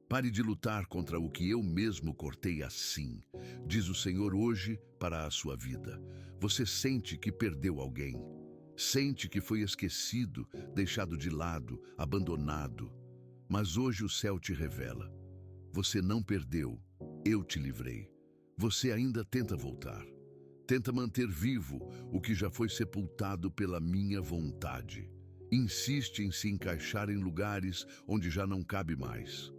Pare de lutar contra o que eu mesmo cortei assim, diz o Senhor hoje para a sua vida. Você sente que perdeu alguém, sente que foi esquecido, deixado de lado, abandonado. Mas hoje o céu te revela: você não perdeu, eu te livrei. Você ainda tenta voltar, tenta manter vivo o que já foi sepultado pela minha vontade. Insiste em se encaixar em lugares onde já não cabe mais.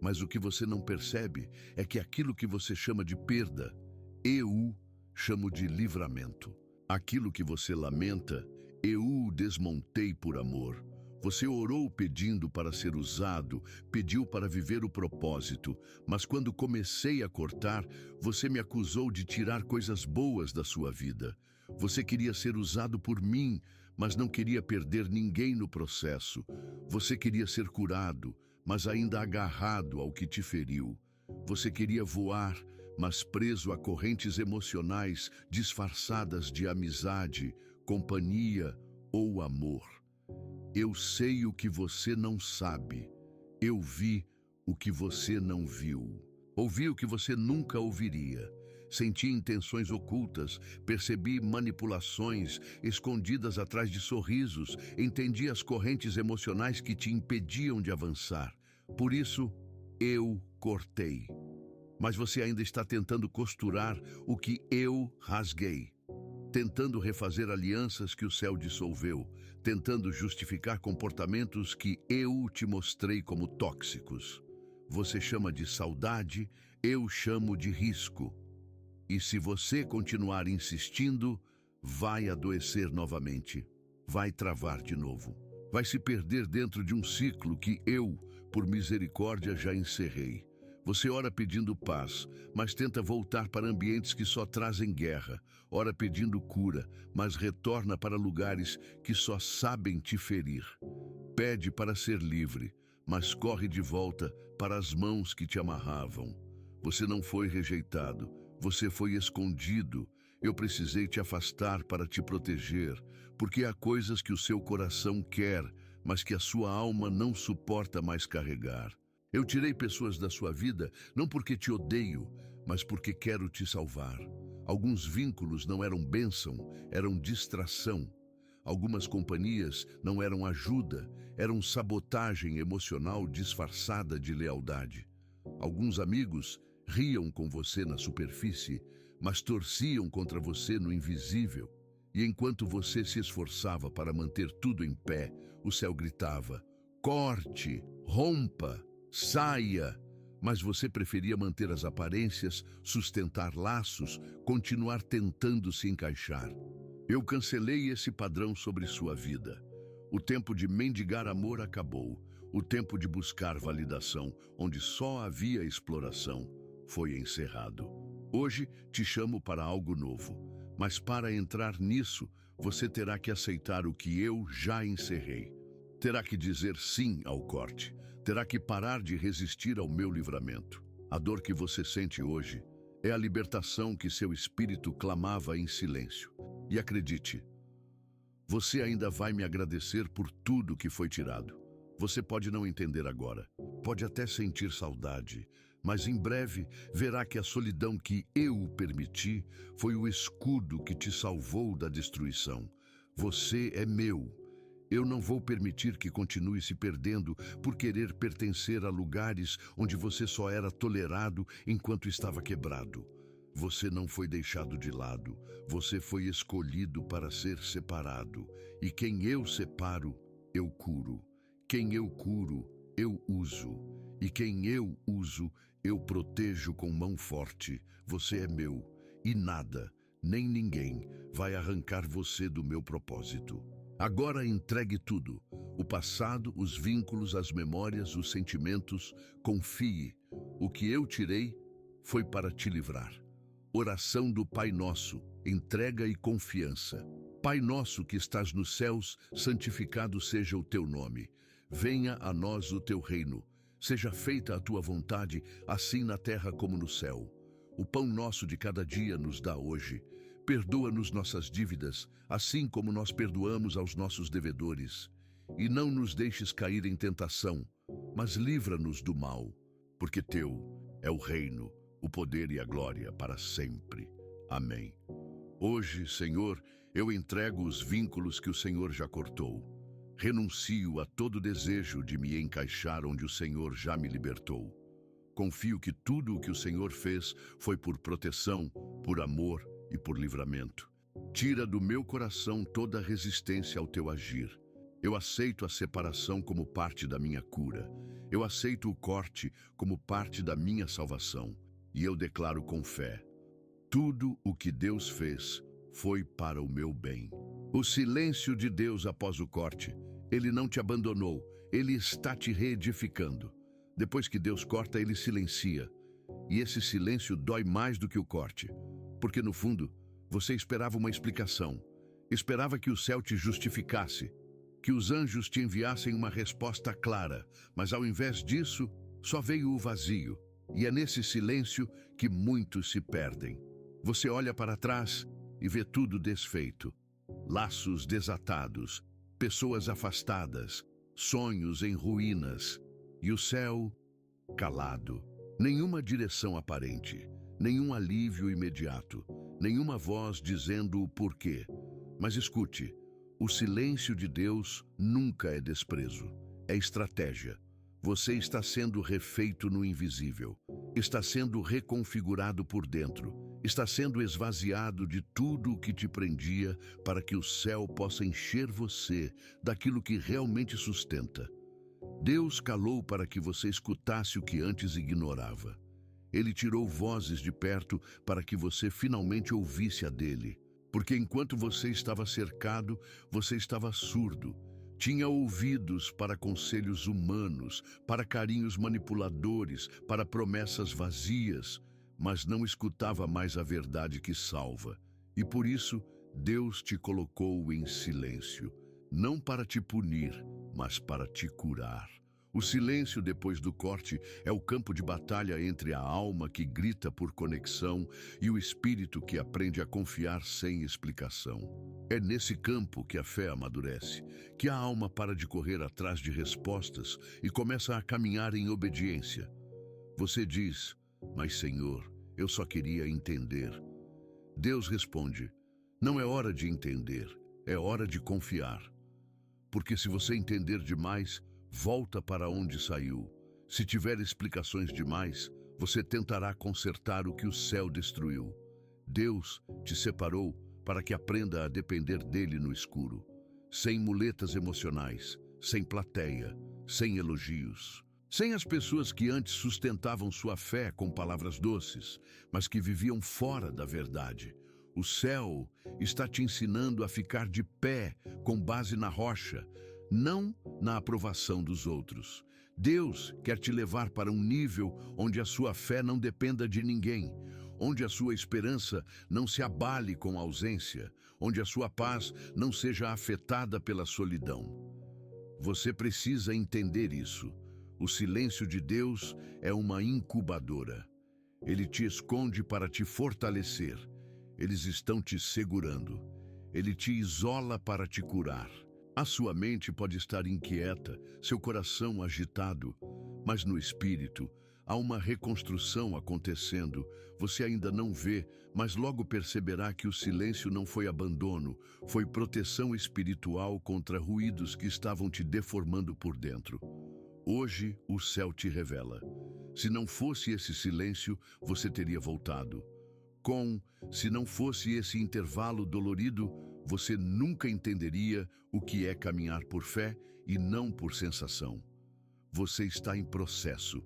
Mas o que você não percebe é que aquilo que você chama de perda, eu chamo de livramento. Aquilo que você lamenta, eu desmontei por amor. Você orou pedindo para ser usado, pediu para viver o propósito, mas quando comecei a cortar, você me acusou de tirar coisas boas da sua vida. Você queria ser usado por mim, mas não queria perder ninguém no processo. Você queria ser curado, mas ainda agarrado ao que te feriu. Você queria voar, mas preso a correntes emocionais disfarçadas de amizade, companhia ou amor. Eu sei o que você não sabe. Eu vi o que você não viu. Ouvi o que você nunca ouviria. Senti intenções ocultas, percebi manipulações escondidas atrás de sorrisos, entendi as correntes emocionais que te impediam de avançar. Por isso, eu cortei. Mas você ainda está tentando costurar o que eu rasguei. Tentando refazer alianças que o céu dissolveu, tentando justificar comportamentos que eu te mostrei como tóxicos. Você chama de saudade, eu chamo de risco. E se você continuar insistindo, vai adoecer novamente, vai travar de novo, vai se perder dentro de um ciclo que eu, por misericórdia, já encerrei. Você ora pedindo paz, mas tenta voltar para ambientes que só trazem guerra. Ora pedindo cura, mas retorna para lugares que só sabem te ferir. Pede para ser livre, mas corre de volta para as mãos que te amarravam. Você não foi rejeitado, você foi escondido. Eu precisei te afastar para te proteger, porque há coisas que o seu coração quer, mas que a sua alma não suporta mais carregar. Eu tirei pessoas da sua vida não porque te odeio, mas porque quero te salvar. Alguns vínculos não eram bênção, eram distração. Algumas companhias não eram ajuda, eram sabotagem emocional disfarçada de lealdade. Alguns amigos riam com você na superfície, mas torciam contra você no invisível. E enquanto você se esforçava para manter tudo em pé, o céu gritava: corte, rompa, saia! Mas você preferia manter as aparências, sustentar laços, continuar tentando se encaixar. Eu cancelei esse padrão sobre sua vida. O tempo de mendigar amor acabou. O tempo de buscar validação, onde só havia exploração, foi encerrado. Hoje te chamo para algo novo. Mas para entrar nisso, você terá que aceitar o que eu já encerrei. Terá que dizer sim ao corte. Terá que parar de resistir ao meu livramento. A dor que você sente hoje é a libertação que seu espírito clamava em silêncio. E acredite, você ainda vai me agradecer por tudo que foi tirado. Você pode não entender agora, pode até sentir saudade, mas em breve verá que a solidão que eu permiti foi o escudo que te salvou da destruição. Você é meu. Eu não vou permitir que continue se perdendo por querer pertencer a lugares onde você só era tolerado enquanto estava quebrado. Você não foi deixado de lado, você foi escolhido para ser separado. E quem eu separo, eu curo. Quem eu curo, eu uso. E quem eu uso, eu protejo com mão forte. Você é meu, e nada, nem ninguém, vai arrancar você do meu propósito. Agora entregue tudo, o passado, os vínculos, as memórias, os sentimentos. Confie, o que eu tirei foi para te livrar. Oração do Pai Nosso, entrega e confiança. Pai nosso que estás nos céus, santificado seja o teu nome. Venha a nós o teu reino. Seja feita a tua vontade, assim na terra como no céu. O pão nosso de cada dia nos dá hoje. Perdoa-nos nossas dívidas, assim como nós perdoamos aos nossos devedores. E não nos deixes cair em tentação, mas livra-nos do mal, porque teu é o reino, o poder e a glória para sempre. Amém. Hoje, Senhor, eu entrego os vínculos que o Senhor já cortou. Renuncio a todo desejo de me encaixar onde o Senhor já me libertou. Confio que tudo o que o Senhor fez foi por proteção, por amor e por livramento. Tira do meu coração toda resistência ao teu agir. Eu aceito a separação como parte da minha cura. Eu aceito o corte como parte da minha salvação. E eu declaro com fé: tudo o que Deus fez foi para o meu bem. O silêncio de Deus após o corte, Ele não te abandonou, Ele está te reedificando. Depois que Deus corta, Ele silencia. E esse silêncio dói mais do que o corte, porque no fundo, você esperava uma explicação. Esperava que o céu te justificasse, que os anjos te enviassem uma resposta clara, mas ao invés disso, só veio o vazio. E é nesse silêncio que muitos se perdem. Você olha para trás e vê tudo desfeito. Laços desatados, pessoas afastadas, sonhos em ruínas, e o céu calado. Nenhuma direção aparente, nenhum alívio imediato, nenhuma voz dizendo o porquê. Mas escute, o silêncio de Deus nunca é desprezo, é estratégia. Você está sendo refeito no invisível, está sendo reconfigurado por dentro, está sendo esvaziado de tudo o que te prendia para que o céu possa encher você daquilo que realmente sustenta. Deus calou para que você escutasse o que antes ignorava. Ele tirou vozes de perto para que você finalmente ouvisse a dele. Porque enquanto você estava cercado, você estava surdo. Tinha ouvidos para conselhos humanos, para carinhos manipuladores, para promessas vazias, mas não escutava mais a verdade que salva. E por isso, Deus te colocou em silêncio, não para te punir, mas para te curar. O silêncio depois do corte é o campo de batalha entre a alma que grita por conexão e o espírito que aprende a confiar sem explicação. É nesse campo que a fé amadurece, que a alma para de correr atrás de respostas e começa a caminhar em obediência. Você diz: mas Senhor, eu só queria entender. Deus responde: não é hora de entender, é hora de confiar. Porque se você entender demais, volta para onde saiu. Se tiver explicações demais, você tentará consertar o que o céu destruiu. Deus te separou para que aprenda a depender dele no escuro, sem muletas emocionais, sem plateia, sem elogios, sem as pessoas que antes sustentavam sua fé com palavras doces, mas que viviam fora da verdade. O céu está te ensinando a ficar de pé com base na rocha, não na aprovação dos outros. Deus quer te levar para um nível onde a sua fé não dependa de ninguém, onde a sua esperança não se abale com a ausência, onde a sua paz não seja afetada pela solidão. Você precisa entender isso. O silêncio de Deus é uma incubadora. Ele te esconde para te fortalecer. Eles estão te segurando. Ele te isola para te curar. A sua mente pode estar inquieta, seu coração agitado, mas no espírito há uma reconstrução acontecendo. Você ainda não vê, mas logo perceberá que o silêncio não foi abandono, foi proteção espiritual contra ruídos que estavam te deformando por dentro. Hoje o céu te revela. Se não fosse esse silêncio, você teria voltado. Se não fosse esse intervalo dolorido, você nunca entenderia o que é caminhar por fé e não por sensação. Você está em processo,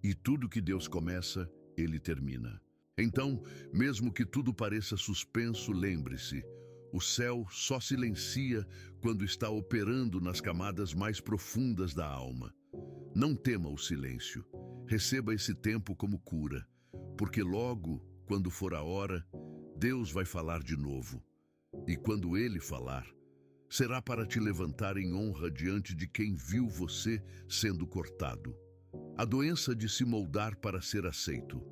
e tudo que Deus começa, Ele termina. Então, mesmo que tudo pareça suspenso, lembre-se, o céu só silencia quando está operando nas camadas mais profundas da alma. Não tema o silêncio, receba esse tempo como cura, porque logo, quando for a hora, Deus vai falar de novo. E quando Ele falar, será para te levantar em honra diante de quem viu você sendo cortado. A doença de se moldar para ser aceito.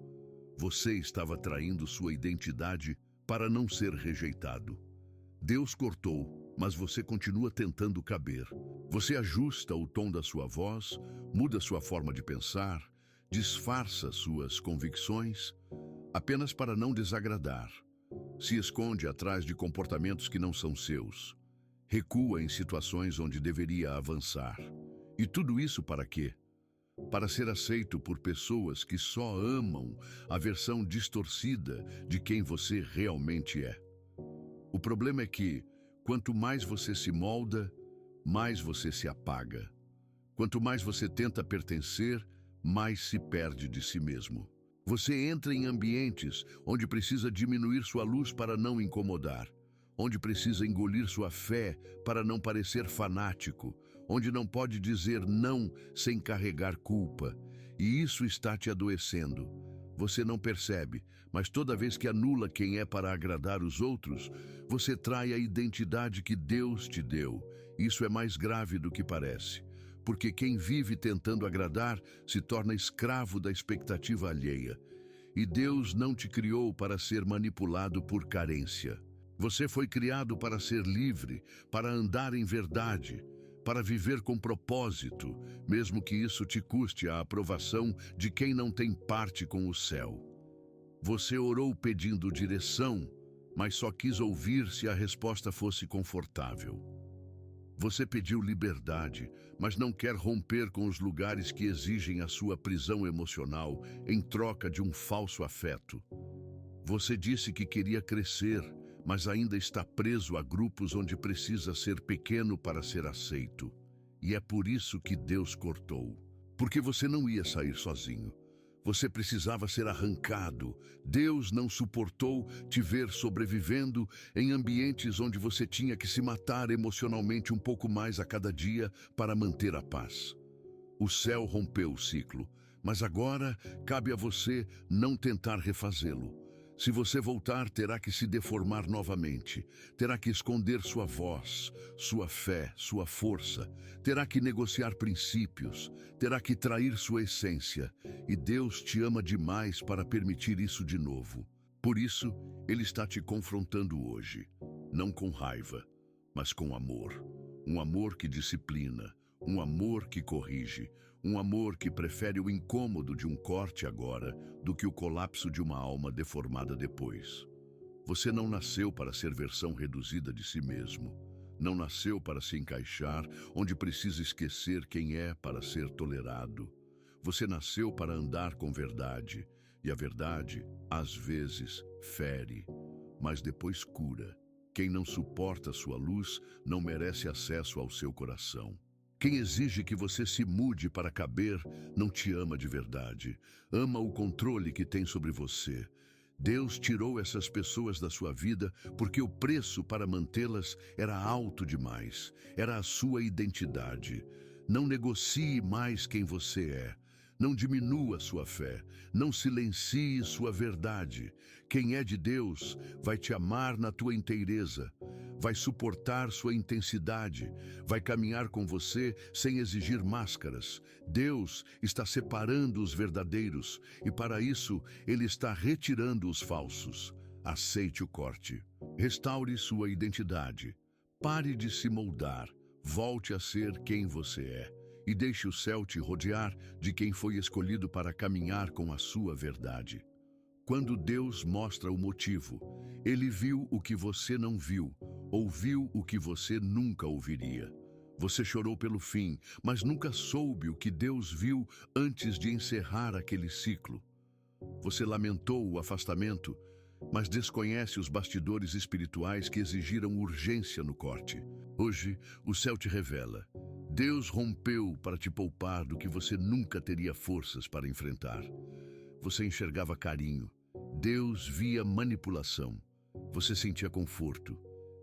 Você estava traindo sua identidade para não ser rejeitado. Deus cortou, mas você continua tentando caber. Você ajusta o tom da sua voz, muda sua forma de pensar, disfarça suas convicções apenas para não desagradar, se esconde atrás de comportamentos que não são seus, recua em situações onde deveria avançar. E tudo isso para quê? Para ser aceito por pessoas que só amam a versão distorcida de quem você realmente é. O problema é que, quanto mais você se molda, mais você se apaga. Quanto mais você tenta pertencer, mais se perde de si mesmo. Você entra em ambientes onde precisa diminuir sua luz para não incomodar, onde precisa engolir sua fé para não parecer fanático, onde não pode dizer não sem carregar culpa. E isso está te adoecendo. Você não percebe, mas toda vez que anula quem é para agradar os outros, você trai a identidade que Deus te deu. Isso é mais grave do que parece, porque quem vive tentando agradar se torna escravo da expectativa alheia. E Deus não te criou para ser manipulado por carência. Você foi criado para ser livre, para andar em verdade, para viver com propósito, mesmo que isso te custe a aprovação de quem não tem parte com o céu. Você orou pedindo direção, mas só quis ouvir se a resposta fosse confortável. Você pediu liberdade, mas não quer romper com os lugares que exigem a sua prisão emocional em troca de um falso afeto. Você disse que queria crescer, mas ainda está preso a grupos onde precisa ser pequeno para ser aceito. E é por isso que Deus cortou. Porque você não ia sair sozinho. Você precisava ser arrancado. Deus não suportou te ver sobrevivendo em ambientes onde você tinha que se matar emocionalmente um pouco mais a cada dia para manter a paz. O céu rompeu o ciclo, mas agora cabe a você não tentar refazê-lo. Se você voltar, terá que se deformar novamente, terá que esconder sua voz, sua fé, sua força, terá que negociar princípios, terá que trair sua essência, e Deus te ama demais para permitir isso de novo. Por isso, Ele está te confrontando hoje, não com raiva, mas com amor. Um amor que disciplina, um amor que corrige, um amor que prefere o incômodo de um corte agora do que o colapso de uma alma deformada depois. Você não nasceu para ser versão reduzida de si mesmo. Não nasceu para se encaixar onde precisa esquecer quem é para ser tolerado. Você nasceu para andar com verdade, e a verdade, às vezes, fere, mas depois cura. Quem não suporta sua luz não merece acesso ao seu coração. Quem exige que você se mude para caber não te ama de verdade. Ama o controle que tem sobre você. Deus tirou essas pessoas da sua vida porque o preço para mantê-las era alto demais. Era a sua identidade. Não negocie mais quem você é. Não diminua sua fé, não silencie sua verdade. Quem é de Deus vai te amar na tua inteireza, vai suportar sua intensidade, vai caminhar com você sem exigir máscaras. Deus está separando os verdadeiros e para isso Ele está retirando os falsos. Aceite o corte, restaure sua identidade, pare de se moldar, volte a ser quem você é. E deixe o céu te rodear de quem foi escolhido para caminhar com a sua verdade. Quando Deus mostra o motivo, Ele viu o que você não viu, ouviu o que você nunca ouviria. Você chorou pelo fim, mas nunca soube o que Deus viu antes de encerrar aquele ciclo. Você lamentou o afastamento, mas desconhece os bastidores espirituais que exigiram urgência no corte. Hoje, o céu te revela. Deus rompeu para te poupar do que você nunca teria forças para enfrentar. Você enxergava carinho. Deus via manipulação. Você sentia conforto.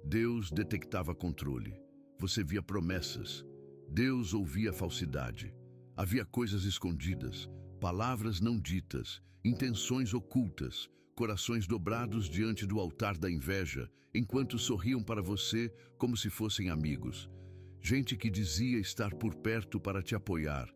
Deus detectava controle. Você via promessas. Deus ouvia falsidade. Havia coisas escondidas, palavras não ditas, intenções ocultas, corações dobrados diante do altar da inveja, enquanto sorriam para você como se fossem amigos. Gente que dizia estar por perto para te apoiar,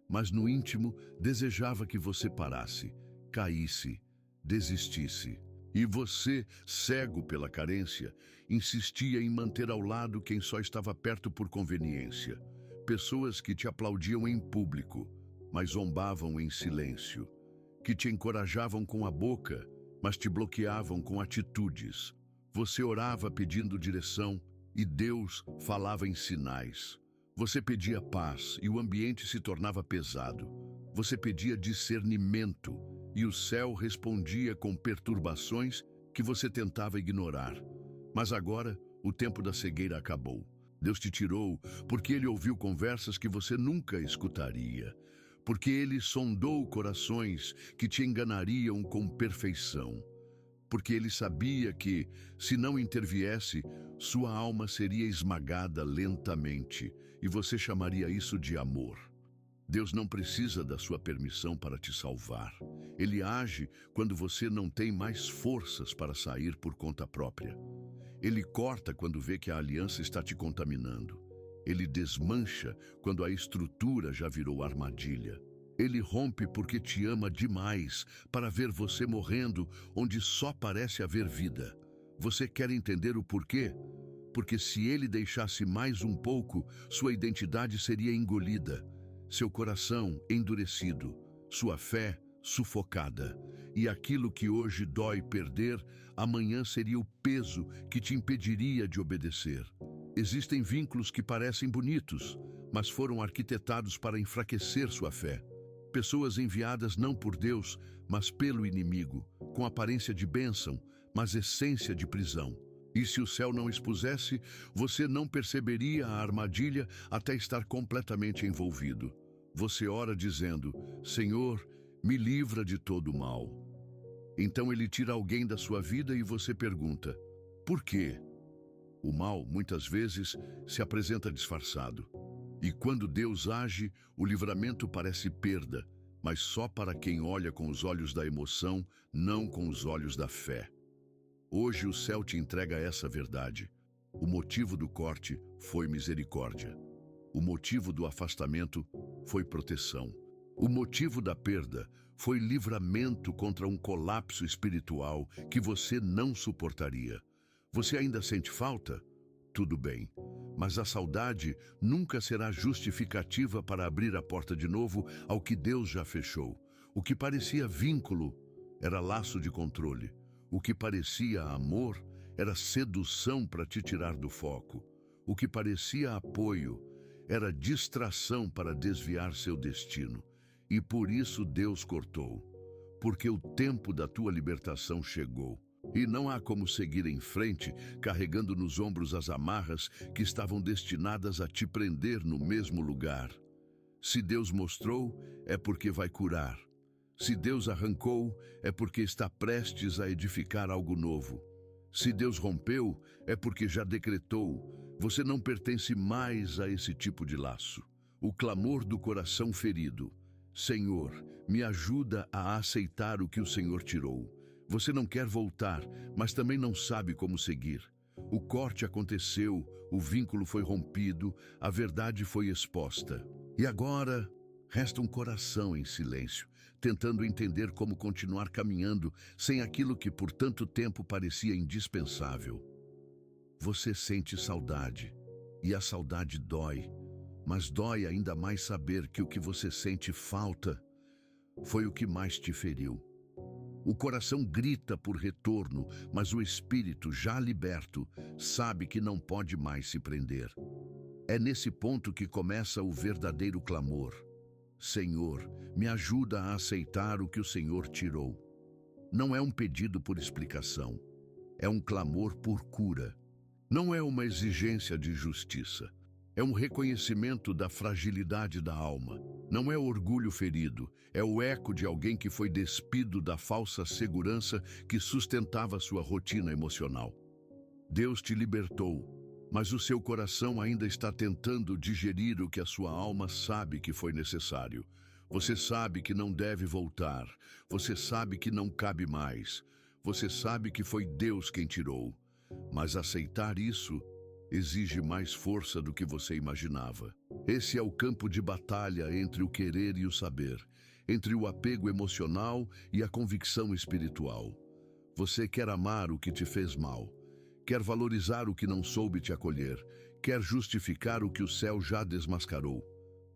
mas no íntimo desejava que você parasse, caísse, desistisse. E você, cego pela carência, insistia em manter ao lado quem só estava perto por conveniência. Pessoas que te aplaudiam em público, mas zombavam em silêncio, que te encorajavam com a boca, mas te bloqueavam com atitudes. Você orava pedindo direção e Deus falava em sinais. Você pedia paz e o ambiente se tornava pesado. Você pedia discernimento e o céu respondia com perturbações que você tentava ignorar. Mas agora, o tempo da cegueira acabou. Deus te tirou porque Ele ouviu conversas que você nunca escutaria. Porque Ele sondou corações que te enganariam com perfeição. Porque Ele sabia que, se não interviesse, sua alma seria esmagada lentamente, e você chamaria isso de amor. Deus não precisa da sua permissão para te salvar. Ele age quando você não tem mais forças para sair por conta própria. Ele corta quando vê que a aliança está te contaminando. Ele desmancha quando a estrutura já virou armadilha. Ele rompe porque te ama demais para ver você morrendo onde só parece haver vida. Você quer entender o porquê? Porque se ele deixasse mais um pouco, sua identidade seria engolida, seu coração endurecido, sua fé sufocada. E aquilo que hoje dói perder, amanhã seria o peso que te impediria de obedecer. Existem vínculos que parecem bonitos, mas foram arquitetados para enfraquecer sua fé. Pessoas enviadas não por Deus, mas pelo inimigo, com aparência de bênção, mas essência de prisão. E se o céu não expusesse, você não perceberia a armadilha até estar completamente envolvido. Você ora dizendo: Senhor, me livra de todo o mal. Então ele tira alguém da sua vida e você pergunta: por quê? O mal, muitas vezes, se apresenta disfarçado. E quando Deus age, o livramento parece perda, mas só para quem olha com os olhos da emoção, não com os olhos da fé. Hoje o céu te entrega essa verdade. O motivo do corte foi misericórdia. O motivo do afastamento foi proteção. O motivo da perda foi livramento contra um colapso espiritual que você não suportaria. Você ainda sente falta? Tudo bem. Mas a saudade nunca será justificativa para abrir a porta de novo ao que Deus já fechou. O que parecia vínculo era laço de controle. O que parecia amor era sedução para te tirar do foco. O que parecia apoio era distração para desviar seu destino. E por isso Deus cortou. Porque o tempo da tua libertação chegou. E não há como seguir em frente, carregando nos ombros as amarras que estavam destinadas a te prender no mesmo lugar. Se Deus mostrou, é porque vai curar. Se Deus arrancou, é porque está prestes a edificar algo novo. Se Deus rompeu, é porque já decretou. Você não pertence mais a esse tipo de laço. O clamor do coração ferido: Senhor, me ajuda a aceitar o que o Senhor tirou. Você não quer voltar, mas também não sabe como seguir. O corte aconteceu, o vínculo foi rompido, a verdade foi exposta. E agora, resta um coração em silêncio, tentando entender como continuar caminhando sem aquilo que por tanto tempo parecia indispensável. Você sente saudade, e a saudade dói, mas dói ainda mais saber que o que você sente falta foi o que mais te feriu. O coração grita por retorno, mas o espírito, já liberto, sabe que não pode mais se prender. É nesse ponto que começa o verdadeiro clamor. Senhor, me ajuda a aceitar o que o Senhor tirou. Não é um pedido por explicação, é um clamor por cura. Não é uma exigência de justiça, é um reconhecimento da fragilidade da alma. Não é orgulho ferido, é o eco de alguém que foi despido da falsa segurança que sustentava sua rotina emocional. Deus te libertou, mas o seu coração ainda está tentando digerir o que a sua alma sabe que foi necessário. Você sabe que não deve voltar, você sabe que não cabe mais, você sabe que foi Deus quem tirou. Mas aceitar isso exige mais força do que você imaginava. Esse é o campo de batalha entre o querer e o saber, entre o apego emocional e a convicção espiritual. Você quer amar o que te fez mal, quer valorizar o que não soube te acolher, quer justificar o que o céu já desmascarou.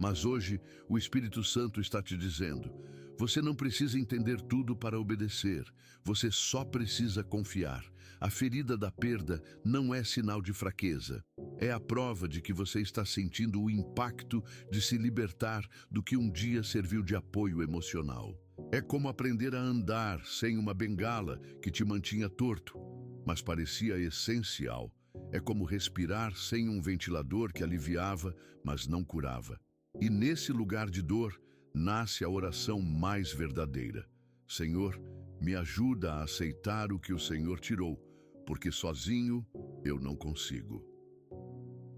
Mas hoje, o Espírito Santo está te dizendo: você não precisa entender tudo para obedecer, você só precisa confiar. A ferida da perda não é sinal de fraqueza. É a prova de que você está sentindo o impacto de se libertar do que um dia serviu de apoio emocional. É como aprender a andar sem uma bengala que te mantinha torto, mas parecia essencial. É como respirar sem um ventilador que aliviava, mas não curava. E nesse lugar de dor, nasce a oração mais verdadeira. Senhor, me ajuda a aceitar o que o Senhor tirou, porque sozinho eu não consigo.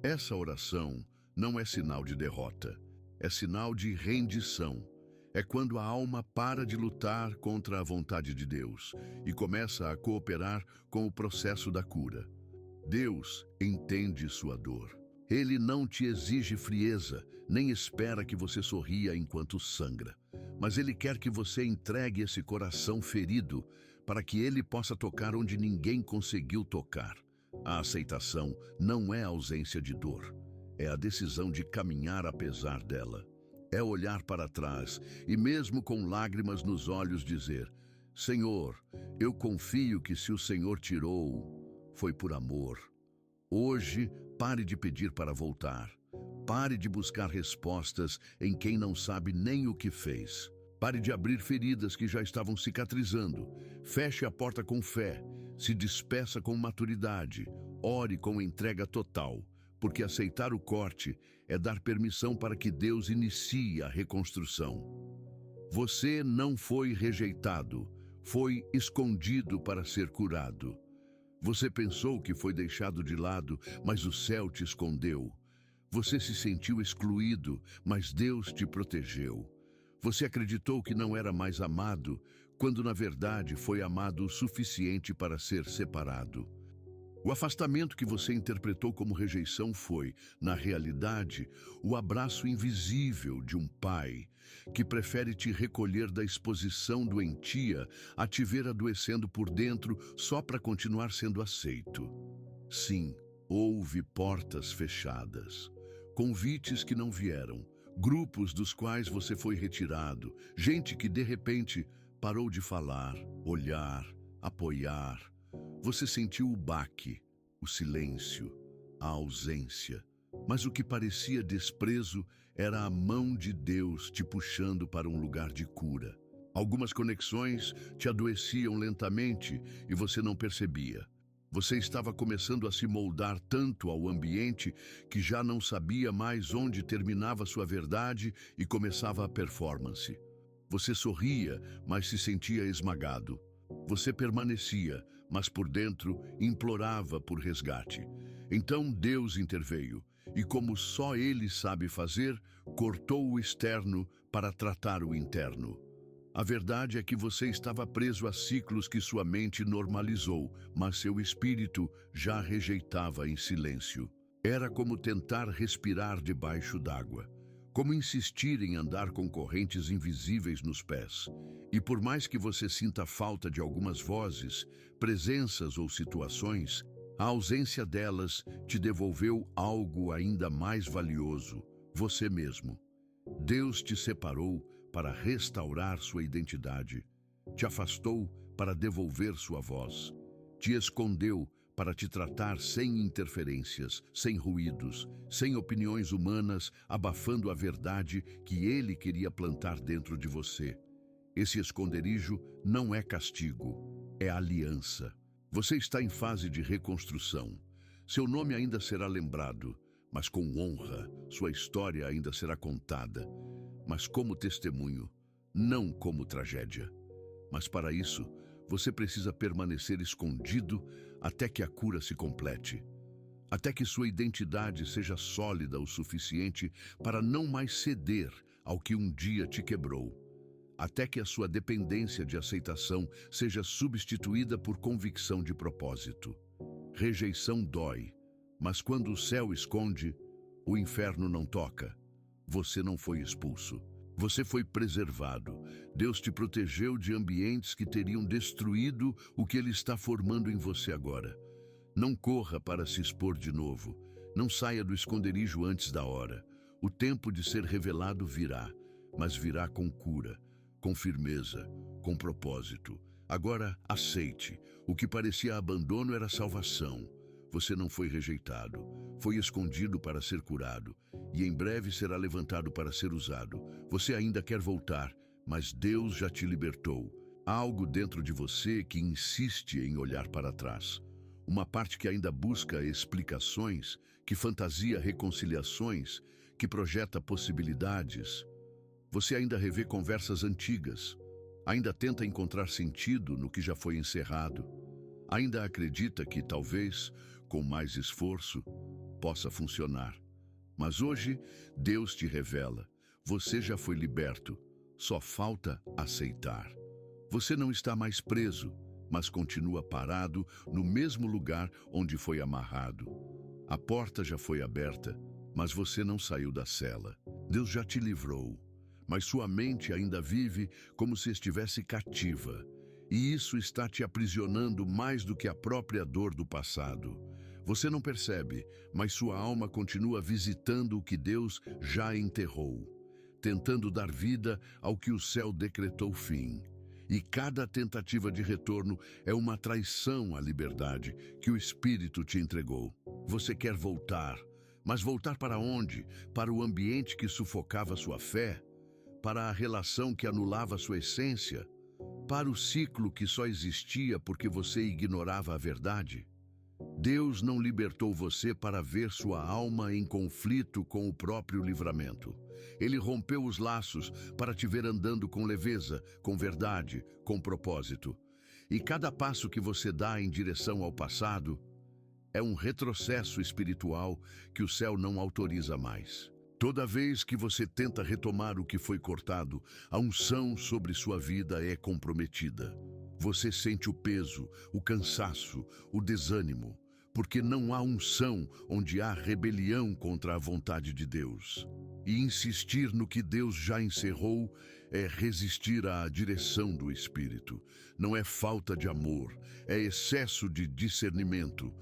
Essa oração não é sinal de derrota, é sinal de rendição. É quando a alma para de lutar contra a vontade de Deus e começa a cooperar com o processo da cura. Deus entende sua dor. Ele não te exige frieza, nem espera que você sorria enquanto sangra. Mas Ele quer que você entregue esse coração ferido para que Ele possa tocar onde ninguém conseguiu tocar. A aceitação não é a ausência de dor, é a decisão de caminhar apesar dela. É olhar para trás e, mesmo com lágrimas nos olhos, dizer: Senhor, eu confio que se o Senhor tirou, foi por amor. Hoje, pare de pedir para voltar. Pare de buscar respostas em quem não sabe nem o que fez. Pare de abrir feridas que já estavam cicatrizando. Feche a porta com fé. Se despeça com maturidade. Ore com entrega total. Porque aceitar o corte é dar permissão para que Deus inicie a reconstrução. Você não foi rejeitado. Foi escondido para ser curado. Você pensou que foi deixado de lado, mas o céu te escondeu. Você se sentiu excluído, mas Deus te protegeu. Você acreditou que não era mais amado, quando na verdade foi amado o suficiente para ser separado. O afastamento que você interpretou como rejeição foi, na realidade, o abraço invisível de um pai que prefere te recolher da exposição doentia a te ver adoecendo por dentro só para continuar sendo aceito. Sim, houve portas fechadas, convites que não vieram, grupos dos quais você foi retirado, gente que de repente parou de falar, olhar, apoiar. Você sentiu o baque, o silêncio, a ausência. Mas o que parecia desprezo era a mão de Deus te puxando para um lugar de cura. Algumas conexões te adoeciam lentamente e você não percebia. Você estava começando a se moldar tanto ao ambiente que já não sabia mais onde terminava sua verdade e começava a performance. Você sorria, mas se sentia esmagado. Você permanecia, mas por dentro implorava por resgate. Então Deus interveio, e como só Ele sabe fazer, cortou o externo para tratar o interno. A verdade é que você estava preso a ciclos que sua mente normalizou, mas seu espírito já rejeitava em silêncio. Era como tentar respirar debaixo d'água. Como insistir em andar com correntes invisíveis nos pés. E por mais que você sinta falta de algumas vozes, presenças ou situações, a ausência delas te devolveu algo ainda mais valioso, você mesmo. Deus te separou para restaurar sua identidade, te afastou para devolver sua voz, te escondeu para te tratar sem interferências, sem ruídos, sem opiniões humanas, abafando a verdade que Ele queria plantar dentro de você. Esse esconderijo não é castigo, é aliança. Você está em fase de reconstrução. Seu nome ainda será lembrado, mas com honra, sua história ainda será contada, mas como testemunho, não como tragédia. Mas para isso, você precisa permanecer escondido até que a cura se complete. Até que sua identidade seja sólida o suficiente para não mais ceder ao que um dia te quebrou. Até que a sua dependência de aceitação seja substituída por convicção de propósito. Rejeição dói, mas quando o céu esconde, o inferno não toca. Você não foi expulso. Você foi preservado. Deus te protegeu de ambientes que teriam destruído o que Ele está formando em você agora. Não corra para se expor de novo. Não saia do esconderijo antes da hora. O tempo de ser revelado virá, mas virá com cura, com firmeza, com propósito. Agora, aceite. O que parecia abandono era salvação. Você não foi rejeitado. Foi escondido para ser curado. E em breve será levantado para ser usado. Você ainda quer voltar, mas Deus já te libertou. Há algo dentro de você que insiste em olhar para trás. Uma parte que ainda busca explicações, que fantasia reconciliações, que projeta possibilidades. Você ainda revê conversas antigas, ainda tenta encontrar sentido no que já foi encerrado, ainda acredita que talvez, com mais esforço, possa funcionar. Mas hoje, Deus te revela, você já foi liberto, só falta aceitar. Você não está mais preso, mas continua parado no mesmo lugar onde foi amarrado. A porta já foi aberta, mas você não saiu da cela. Deus já te livrou, mas sua mente ainda vive como se estivesse cativa. E isso está te aprisionando mais do que a própria dor do passado. Você não percebe, mas sua alma continua visitando o que Deus já enterrou, tentando dar vida ao que o céu decretou fim. E cada tentativa de retorno é uma traição à liberdade que o Espírito te entregou. Você quer voltar, mas voltar para onde? Para o ambiente que sufocava sua fé? Para a relação que anulava sua essência? Para o ciclo que só existia porque você ignorava a verdade? Deus não libertou você para ver sua alma em conflito com o próprio livramento. Ele rompeu os laços para te ver andando com leveza, com verdade, com propósito. E cada passo que você dá em direção ao passado é um retrocesso espiritual que o céu não autoriza mais. Toda vez que você tenta retomar o que foi cortado, a unção sobre sua vida é comprometida. Você sente o peso, o cansaço, o desânimo, porque não há unção onde há rebelião contra a vontade de Deus. E insistir no que Deus já encerrou é resistir à direção do Espírito. Não é falta de amor, é excesso de discernimento.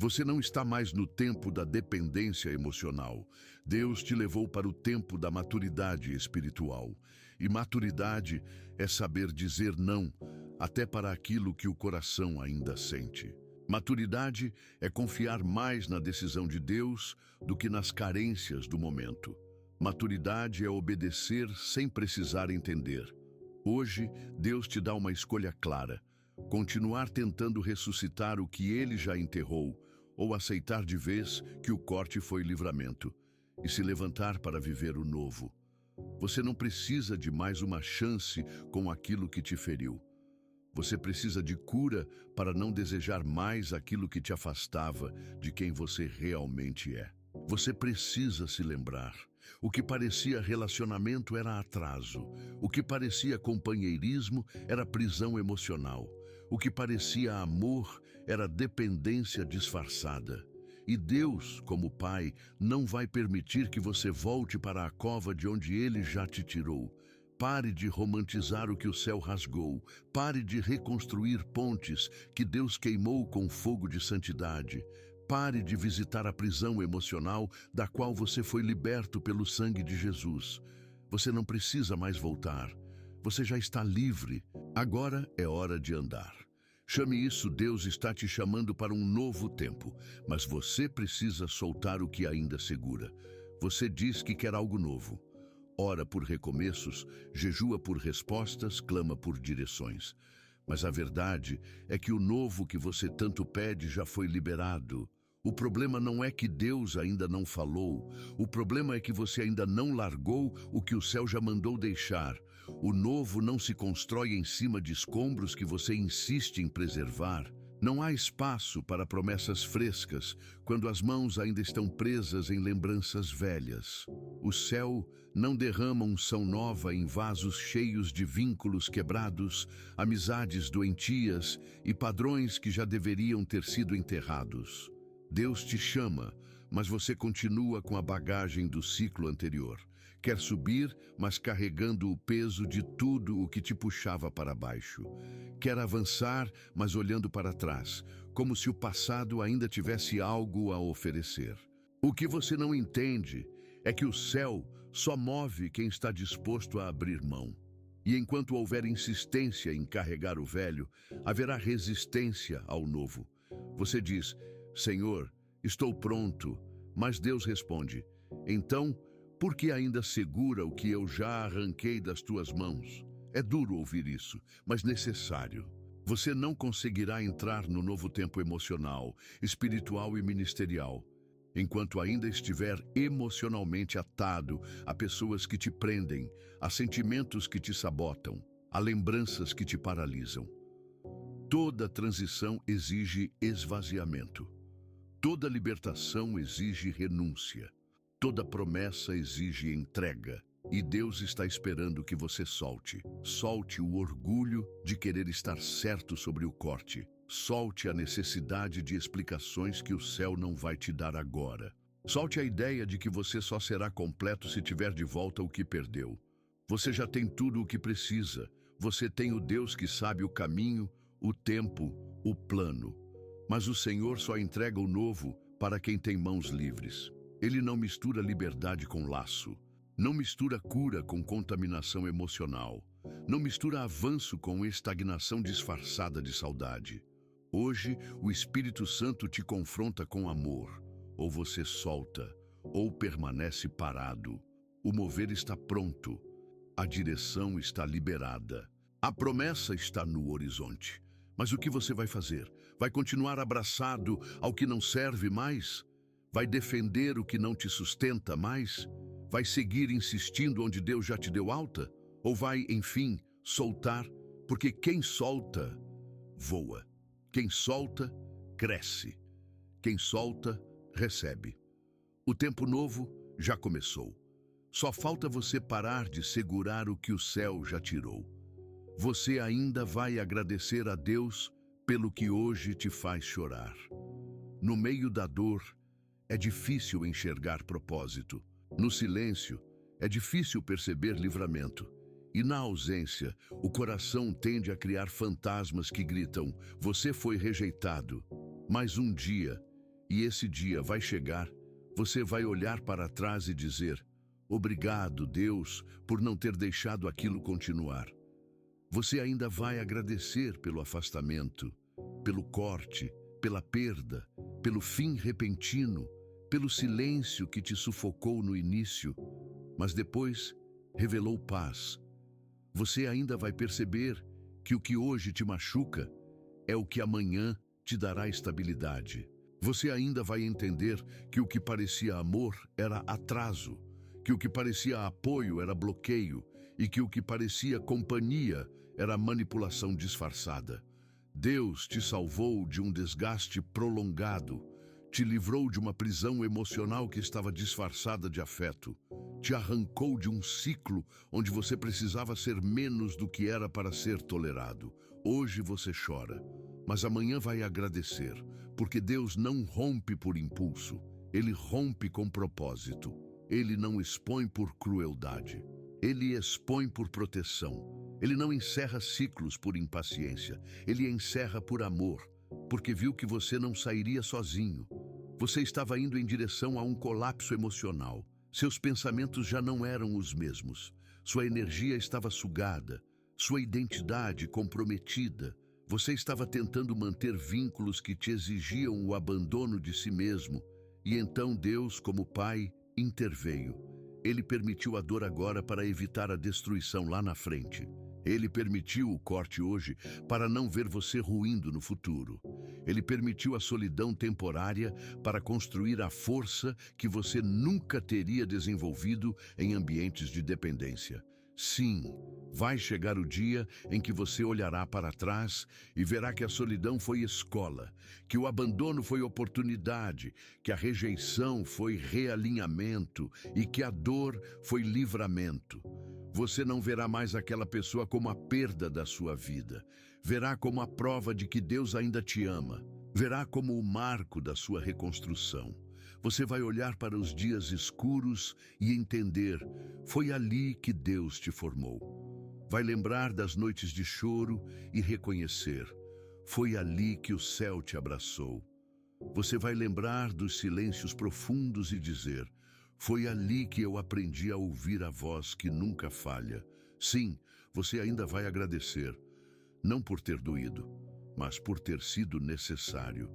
Você não está mais no tempo da dependência emocional. Deus te levou para o tempo da maturidade espiritual. E maturidade é saber dizer não, até para aquilo que o coração ainda sente. Maturidade é confiar mais na decisão de Deus do que nas carências do momento. Maturidade é obedecer sem precisar entender. Hoje, Deus te dá uma escolha clara: continuar tentando ressuscitar o que Ele já enterrou, ou aceitar de vez que o corte foi livramento, e se levantar para viver o novo. Você não precisa de mais uma chance com aquilo que te feriu. Você precisa de cura para não desejar mais aquilo que te afastava de quem você realmente é. Você precisa se lembrar. O que parecia relacionamento era atraso. O que parecia companheirismo era prisão emocional. O que parecia amor era dependência disfarçada. E Deus, como Pai, não vai permitir que você volte para a cova de onde Ele já te tirou. Pare de romantizar o que o céu rasgou. Pare de reconstruir pontes que Deus queimou com fogo de santidade. Pare de visitar a prisão emocional da qual você foi liberto pelo sangue de Jesus. Você não precisa mais voltar. Você já está livre. Agora é hora de andar. Chame isso, Deus está te chamando para um novo tempo, mas você precisa soltar o que ainda segura. Você diz que quer algo novo. Ora por recomeços, jejua por respostas, clama por direções. Mas a verdade é que o novo que você tanto pede já foi liberado. O problema não é que Deus ainda não falou. O problema é que você ainda não largou o que o céu já mandou deixar. O novo não se constrói em cima de escombros que você insiste em preservar. Não há espaço para promessas frescas quando as mãos ainda estão presas em lembranças velhas. O céu não derrama unção nova em vasos cheios de vínculos quebrados, amizades doentias e padrões que já deveriam ter sido enterrados. Deus te chama, mas você continua com a bagagem do ciclo anterior. Quer subir, mas carregando o peso de tudo o que te puxava para baixo. Quer avançar, mas olhando para trás, como se o passado ainda tivesse algo a oferecer. O que você não entende é que o céu só move quem está disposto a abrir mão. E enquanto houver insistência em carregar o velho, haverá resistência ao novo. Você diz: Senhor, estou pronto. Mas Deus responde: então, por que ainda segura o que eu já arranquei das tuas mãos? É duro ouvir isso, mas necessário. Você não conseguirá entrar no novo tempo emocional, espiritual e ministerial enquanto ainda estiver emocionalmente atado a pessoas que te prendem, a sentimentos que te sabotam, a lembranças que te paralisam. Toda transição exige esvaziamento. Toda libertação exige renúncia. Toda promessa exige entrega. E Deus está esperando que você solte. Solte o orgulho de querer estar certo sobre o corte. Solte a necessidade de explicações que o céu não vai te dar agora. Solte a ideia de que você só será completo se tiver de volta o que perdeu. Você já tem tudo o que precisa. Você tem o Deus que sabe o caminho, o tempo, o plano. Mas o Senhor só entrega o novo para quem tem mãos livres. Ele não mistura liberdade com laço. Não mistura cura com contaminação emocional. Não mistura avanço com estagnação disfarçada de saudade. Hoje, o Espírito Santo te confronta com amor. Ou você solta, ou permanece parado. O mover está pronto. A direção está liberada. A promessa está no horizonte. Mas o que você vai fazer? Vai continuar abraçado ao que não serve mais? Vai defender o que não te sustenta mais? Vai seguir insistindo onde Deus já te deu alta? Ou vai, enfim, soltar? Porque quem solta, voa. Quem solta, cresce. Quem solta, recebe. O tempo novo já começou. Só falta você parar de segurar o que o céu já tirou. Você ainda vai agradecer a Deus pelo que hoje te faz chorar. No meio da dor, é difícil enxergar propósito. No silêncio, é difícil perceber livramento. E na ausência, o coração tende a criar fantasmas que gritam: você foi rejeitado. Mas um dia, e esse dia vai chegar, você vai olhar para trás e dizer: obrigado, Deus, por não ter deixado aquilo continuar. Você ainda vai agradecer pelo afastamento, pelo corte, pela perda, pelo fim repentino, pelo silêncio que te sufocou no início, mas depois revelou paz. Você ainda vai perceber que o que hoje te machuca é o que amanhã te dará estabilidade. Você ainda vai entender que o que parecia amor era atraso, que o que parecia apoio era bloqueio e que o que parecia companhia era manipulação disfarçada. Deus te salvou de um desgaste prolongado, te livrou de uma prisão emocional que estava disfarçada de afeto, te arrancou de um ciclo onde você precisava ser menos do que era para ser tolerado. Hoje você chora, mas amanhã vai agradecer, porque Deus não rompe por impulso, Ele rompe com propósito. Ele não expõe por crueldade, Ele expõe por proteção. Ele não encerra ciclos por impaciência, Ele encerra por amor, porque viu que você não sairia sozinho. Você estava indo em direção a um colapso emocional. Seus pensamentos já não eram os mesmos. Sua energia estava sugada, sua identidade comprometida. Você estava tentando manter vínculos que te exigiam o abandono de si mesmo. E então Deus, como Pai, interveio. Ele permitiu a dor agora para evitar a destruição lá na frente. Ele permitiu o corte hoje para não ver você ruindo no futuro. Ele permitiu a solidão temporária para construir a força que você nunca teria desenvolvido em ambientes de dependência. Sim, vai chegar o dia em que você olhará para trás e verá que a solidão foi escola, que o abandono foi oportunidade, que a rejeição foi realinhamento e que a dor foi livramento. Você não verá mais aquela pessoa como a perda da sua vida. Verá como a prova de que Deus ainda te ama. Verá como o marco da sua reconstrução. Você vai olhar para os dias escuros e entender: foi ali que Deus te formou. Vai lembrar das noites de choro e reconhecer: foi ali que o céu te abraçou. Você vai lembrar dos silêncios profundos e dizer: Foi ali que eu aprendi a ouvir a voz que nunca falha. Sim, você ainda vai agradecer, não por ter doído, mas por ter sido necessário.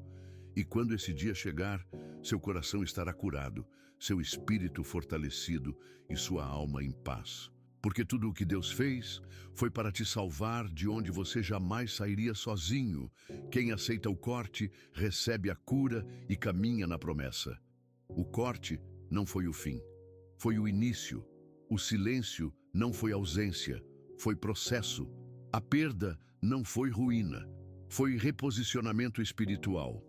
E quando esse dia chegar, seu coração estará curado, seu espírito fortalecido e sua alma em paz. Porque tudo o que Deus fez foi para te salvar de onde você jamais sairia sozinho. Quem aceita o corte, recebe a cura e caminha na promessa. O corte não foi o fim, foi o início. O silêncio não foi ausência, foi processo. A perda não foi ruína, foi reposicionamento espiritual.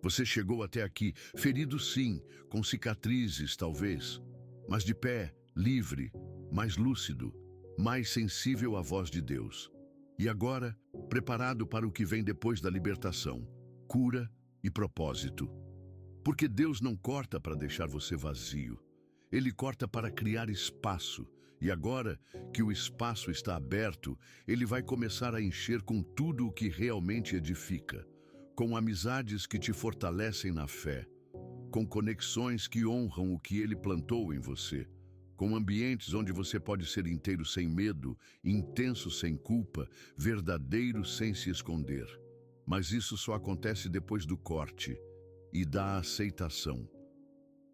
Você chegou até aqui, ferido sim, com cicatrizes talvez, mas de pé, livre, mais lúcido, mais sensível à voz de Deus. E agora, preparado para o que vem depois da libertação, cura e propósito. Porque Deus não corta para deixar você vazio. Ele corta para criar espaço. E agora que o espaço está aberto, Ele vai começar a encher com tudo o que realmente edifica. Com amizades que te fortalecem na fé. Com conexões que honram o que Ele plantou em você. Com ambientes onde você pode ser inteiro sem medo, intenso sem culpa, verdadeiro sem se esconder. Mas isso só acontece depois do corte e da aceitação.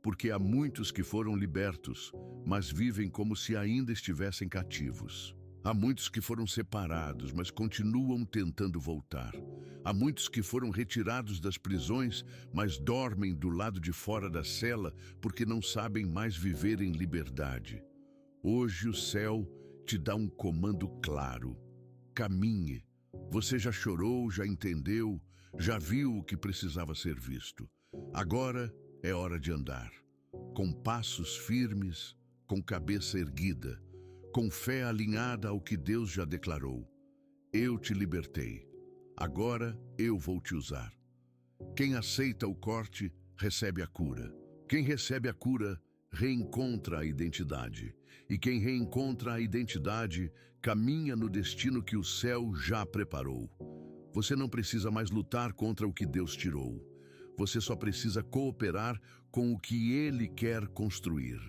Porque há muitos que foram libertos, mas vivem como se ainda estivessem cativos. Há muitos que foram separados, mas continuam tentando voltar. Há muitos que foram retirados das prisões, mas dormem do lado de fora da cela porque não sabem mais viver em liberdade. Hoje o céu te dá um comando claro. Caminhe. Você já chorou, já entendeu, já viu o que precisava ser visto. Agora é hora de andar, com passos firmes, com cabeça erguida, com fé alinhada ao que Deus já declarou. Eu te libertei, agora eu vou te usar. Quem aceita o corte, recebe a cura. Quem recebe a cura, reencontra a identidade. E quem reencontra a identidade, caminha no destino que o céu já preparou. Você não precisa mais lutar contra o que Deus tirou. Você só precisa cooperar com o que Ele quer construir.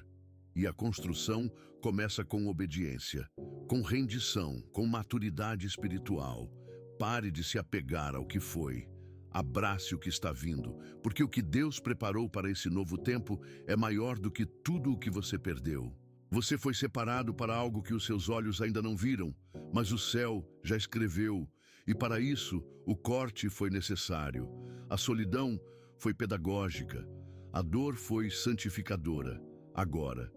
E a construção começa com obediência, com rendição, com maturidade espiritual. Pare de se apegar ao que foi. Abrace o que está vindo, porque o que Deus preparou para esse novo tempo é maior do que tudo o que você perdeu. Você foi separado para algo que os seus olhos ainda não viram, mas o céu já escreveu, e para isso o corte foi necessário. A solidão foi pedagógica, a dor foi santificadora. Agora,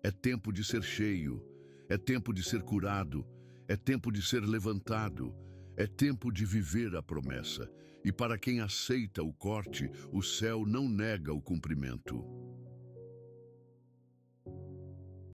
é tempo de ser cheio, é tempo de ser curado, é tempo de ser levantado, é tempo de viver a promessa. E para quem aceita o corte, o céu não nega o cumprimento.